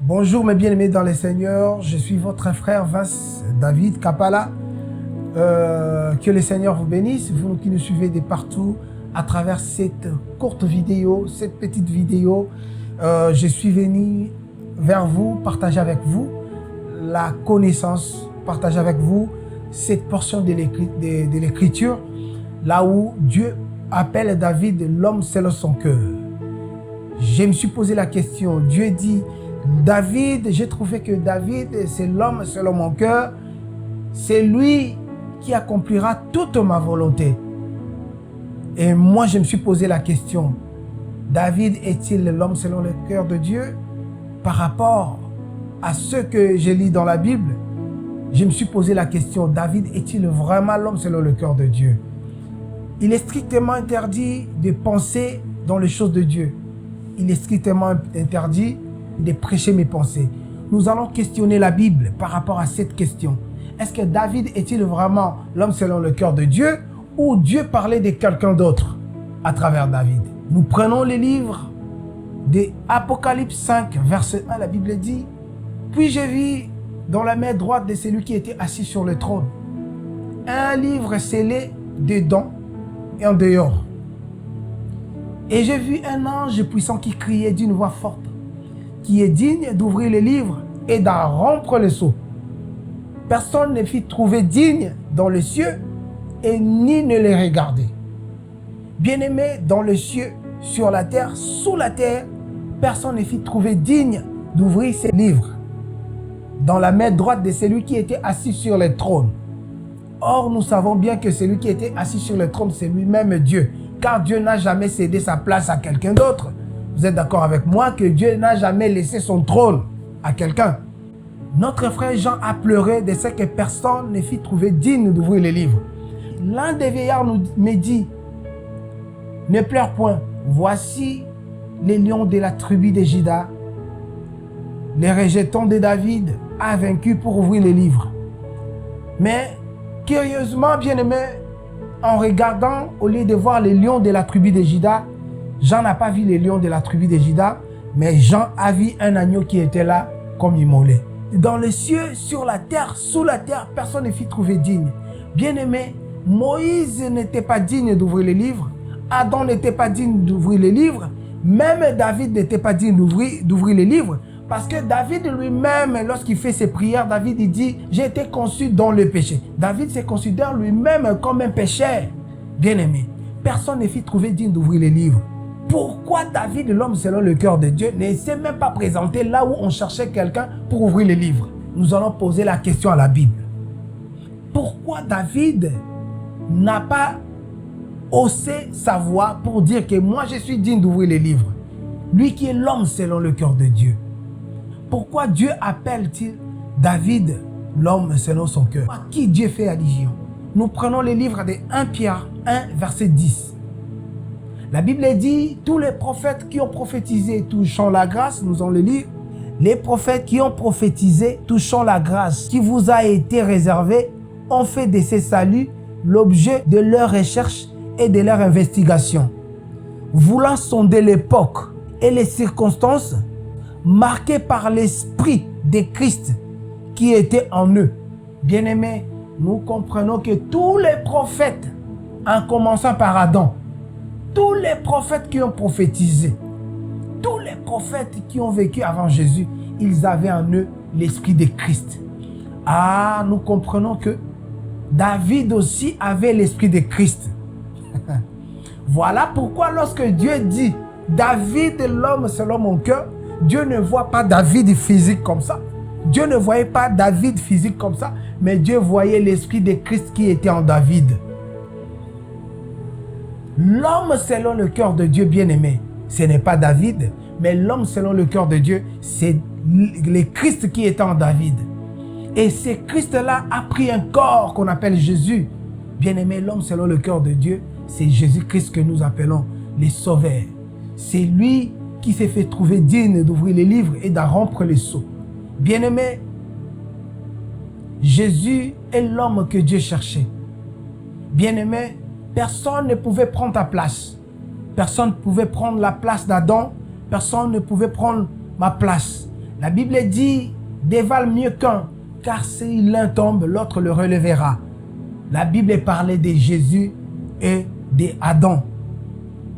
Bonjour mes bien-aimés dans les Seigneurs, je suis votre frère Vince David Kapala. Que le Seigneur vous bénisse, vous qui nous suivez de partout à travers cette courte vidéo, cette petite vidéo. Je suis venu vers vous, partager avec vous la connaissance, partager avec vous cette portion de l'Écriture, là où Dieu appelle David l'homme selon son cœur. Je me suis posé la question, Dieu dit, David, j'ai trouvé que David, c'est l'homme selon mon cœur, c'est lui qui accomplira toute ma volonté. Et moi, je me suis posé la question, David est-il l'homme selon le cœur de Dieu? Par rapport à ce que j'ai lu dans la Bible, je me suis posé la question, David est-il vraiment l'homme selon le cœur de Dieu? Il est strictement interdit de penser dans les choses de Dieu. Il est strictement interdit de prêcher mes pensées. Nous allons questionner la Bible par rapport à cette question. Est-ce que David est-il vraiment l'homme selon le cœur de Dieu ou Dieu parlait de quelqu'un d'autre à travers David? Nous prenons les livres de Apocalypse 5, verset 1, la Bible dit « Puis je vis dans la main droite de celui qui était assis sur le trône un livre scellé dedans et en dehors. Et j'ai vu un ange puissant qui criait d'une voix forte, qui est digne d'ouvrir le livre et d'en rompre le sceau. Personne ne fut trouvé digne dans les cieux et ni ne les regarder. Bien-aimé dans les cieux, sur la terre, sous la terre, personne ne fut trouvé digne d'ouvrir ces livres dans la main droite de celui qui était assis sur le trône. Or, nous savons bien que celui qui était assis sur le trône, c'est lui-même Dieu, car Dieu n'a jamais cédé sa place à quelqu'un d'autre. Vous êtes d'accord avec moi que Dieu n'a jamais laissé son trône à quelqu'un? Notre frère Jean a pleuré de ce que personne ne fut trouvé digne d'ouvrir les livres. L'un des vieillards me dit, « Ne pleure point, voici les lions de la tribu de Juda. Les rejetons de David a vaincu pour ouvrir les livres. » Mais, curieusement, bien-aimé, en regardant, au lieu de voir les lions de la tribu de Juda, Jean n'a pas vu les lions de la tribu de Juda, mais Jean a vu un agneau qui était là comme immolé. Dans les cieux, sur la terre, sous la terre, personne ne fut trouvé digne. Bien-aimé, Moïse n'était pas digne d'ouvrir les livres, Adam n'était pas digne d'ouvrir les livres, même David n'était pas digne d'ouvrir les livres, parce que David lui-même, lorsqu'il fait ses prières, David il dit « J'ai été conçu dans le péché ». David se considère lui-même comme un pécheur. Bien-aimé, personne ne fut trouvé digne d'ouvrir les livres. Pourquoi David, l'homme selon le cœur de Dieu, ne s'est même pas présenté là où on cherchait quelqu'un pour ouvrir les livres? Nous allons poser la question à la Bible. Pourquoi David n'a pas haussé sa voix pour dire que moi je suis digne d'ouvrir les livres? Lui qui est l'homme selon le cœur de Dieu. Pourquoi Dieu appelle-t-il David l'homme selon son cœur? À qui Dieu fait allusion? Nous prenons les livres de 1 Pierre 1, verset 10. La Bible dit, tous les prophètes qui ont prophétisé touchant la grâce, nous allons le lire, les prophètes qui ont prophétisé touchant la grâce qui vous a été réservée ont fait de ces saluts l'objet de leur recherche et de leur investigation, voulant sonder l'époque et les circonstances marquées par l'esprit de Christ qui était en eux. Bien-aimés, nous comprenons que tous les prophètes, en commençant par Adam, tous les prophètes qui ont prophétisé, tous les prophètes qui ont vécu avant Jésus, ils avaient en eux l'esprit de Christ. Ah, nous comprenons que David aussi avait l'esprit de Christ. Voilà pourquoi lorsque Dieu dit « David est l'homme selon mon cœur », Dieu ne voit pas David physique comme ça. Dieu ne voyait pas David physique comme ça, mais Dieu voyait l'esprit de Christ qui était en David. L'homme selon le cœur de Dieu bien-aimé, ce n'est pas David, mais l'homme selon le cœur de Dieu, c'est le Christ qui était en David. Et ce Christ-là a pris un corps qu'on appelle Jésus. Bien-aimé, l'homme selon le cœur de Dieu, c'est Jésus-Christ que nous appelons les sauveurs. C'est lui qui s'est fait trouver digne d'ouvrir les livres et d'en rompre les sceaux. Bien-aimé, Jésus est l'homme que Dieu cherchait. Bien-aimé, personne ne pouvait prendre ta place. Personne ne pouvait prendre la place d'Adam. Personne ne pouvait prendre ma place. La Bible dit, dévale mieux qu'un, car si l'un tombe, l'autre le relèvera. La Bible parlait de Jésus et d'Adam.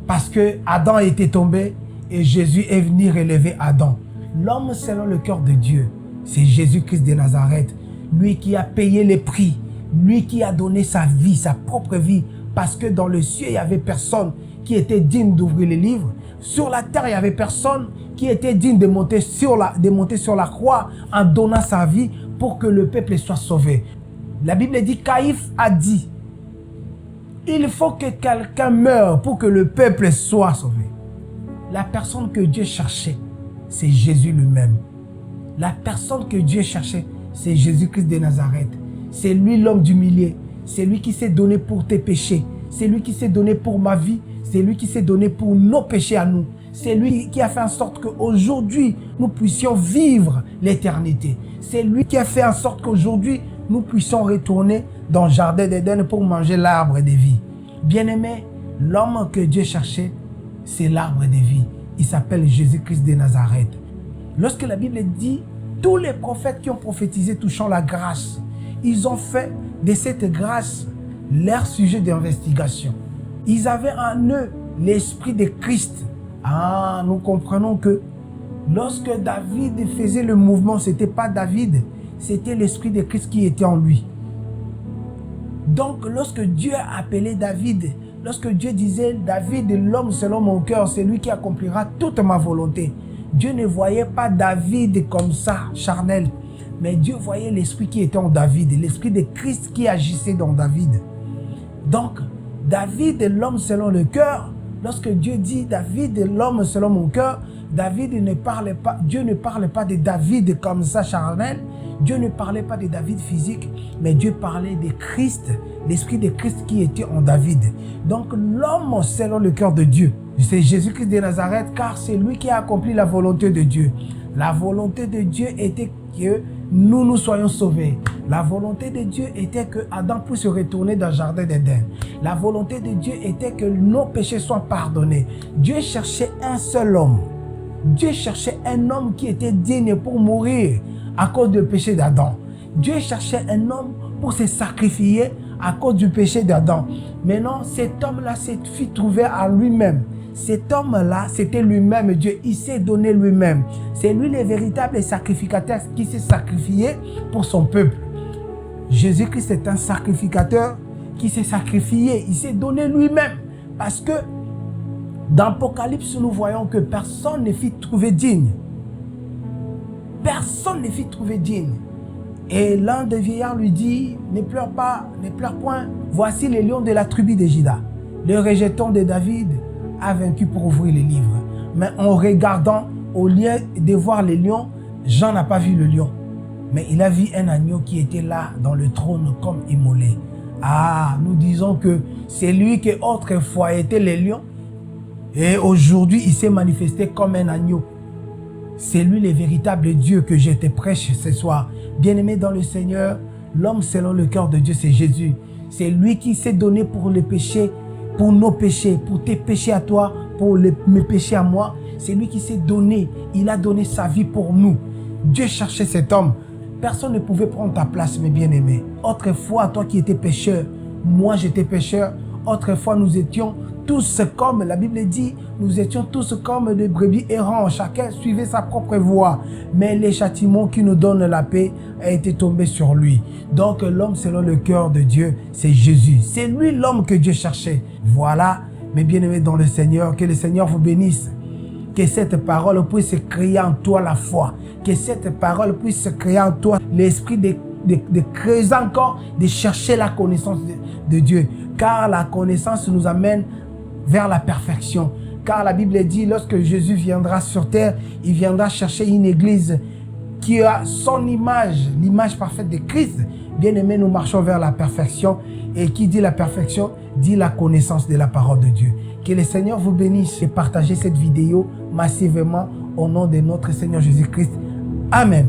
Parce que Adam était tombé et Jésus est venu relever Adam. L'homme selon le cœur de Dieu, c'est Jésus-Christ de Nazareth. Lui qui a payé les prix, lui qui a donné sa vie, sa propre vie. Parce que dans le ciel, il n'y avait personne qui était digne d'ouvrir les livres. Sur la terre, il n'y avait personne qui était digne de monter sur la croix en donnant sa vie pour que le peuple soit sauvé. La Bible dit, Caïphe a dit, il faut que quelqu'un meure pour que le peuple soit sauvé. La personne que Dieu cherchait, c'est Jésus lui-même. La personne que Dieu cherchait, c'est Jésus-Christ de Nazareth. C'est lui l'homme du milieu. C'est lui qui s'est donné pour tes péchés. C'est lui qui s'est donné pour ma vie. C'est lui qui s'est donné pour nos péchés à nous. C'est lui qui a fait en sorte qu'aujourd'hui, nous puissions vivre l'éternité. C'est lui qui a fait en sorte qu'aujourd'hui, nous puissions retourner dans le jardin d'Éden pour manger l'arbre de vie. Bien-aimé, l'homme que Dieu cherchait, c'est l'arbre de vie. Il s'appelle Jésus-Christ de Nazareth. Lorsque la Bible dit, tous les prophètes qui ont prophétisé touchant la grâce, ils ont fait de cette grâce leur sujet d'investigation. Ils avaient en eux l'esprit de Christ. Ah, nous comprenons que lorsque David faisait le mouvement, ce n'était pas David, c'était l'esprit de Christ qui était en lui. Donc, lorsque Dieu a appelé David, lorsque Dieu disait, David, l'homme selon mon cœur, c'est lui qui accomplira toute ma volonté. Dieu ne voyait pas David comme ça, charnel, mais Dieu voyait l'esprit qui était en David, l'esprit de Christ qui agissait dans David. Donc, David, l'homme selon le cœur, lorsque Dieu dit David, l'homme selon mon cœur, David ne parlait pas, Dieu ne parlait pas de David comme ça, charnel. Dieu ne parlait pas de David physique, mais Dieu parlait de Christ, l'esprit de Christ qui était en David. Donc l'homme selon le cœur de Dieu, c'est Jésus-Christ de Nazareth, car c'est lui qui a accompli la volonté de Dieu. La volonté de Dieu était que nous soyons sauvés. La volonté de Dieu était que Adam puisse retourner dans le jardin d'Éden. La volonté de Dieu était que nos péchés soient pardonnés. Dieu cherchait un seul homme. Dieu cherchait un homme qui était digne pour mourir à cause du péché d'Adam. Dieu cherchait un homme pour se sacrifier à cause du péché d'Adam. Maintenant, cet homme-là s'est trouvé à lui-même. Cet homme-là, c'était lui-même Dieu. Il s'est donné lui-même. C'est lui le véritable sacrificateur qui s'est sacrifié pour son peuple. Jésus-Christ est un sacrificateur qui s'est sacrifié. Il s'est donné lui-même. Parce que dans l'Apocalypse, nous voyons que personne ne fut trouvé digne. Personne ne fut trouvé digne. Et l'un des vieillards lui dit, ne pleure pas, ne pleure point. Voici les lions de la tribu de Juda. Le rejeton de David a vaincu pour ouvrir les livres. Mais en regardant, au lieu de voir les lions, Jean n'a pas vu le lion. Mais il a vu un agneau qui était là dans le trône comme immolé. Ah, nous disons que c'est lui qui autrefois était le lion. Et aujourd'hui, il s'est manifesté comme un agneau. C'est lui le véritable Dieu que je te prêche ce soir. Bien-aimé dans le Seigneur, l'homme selon le cœur de Dieu, c'est Jésus. C'est lui qui s'est donné pour les péchés, pour nos péchés, pour tes péchés à toi, pour mes péchés à moi. C'est lui qui s'est donné. Il a donné sa vie pour nous. Dieu cherchait cet homme. Personne ne pouvait prendre ta place, mes bien-aimés. Autrefois, toi qui étais pécheur, moi j'étais pécheur. Autrefois, nous étions tous comme, la Bible dit, nous étions tous comme des brebis errants. Chacun suivait sa propre voie. Mais les châtiments qui nous donnent la paix a été tombé sur lui. Donc l'homme selon le cœur de Dieu, c'est Jésus. C'est lui l'homme que Dieu cherchait. Voilà, mes bien-aimés dans le Seigneur, que le Seigneur vous bénisse. Que cette parole puisse créer en toi la foi. Que cette parole puisse créer en toi l'esprit de creuser encore, de chercher la connaissance de Dieu. Car la connaissance nous amène vers la perfection. Car la Bible dit, lorsque Jésus viendra sur terre, il viendra chercher une église qui a son image, l'image parfaite de Christ. Bien-aimés, nous marchons vers la perfection. Et qui dit la perfection, dit la connaissance de la parole de Dieu. Que le Seigneur vous bénisse et partagez cette vidéo massivement au nom de notre Seigneur Jésus-Christ. Amen.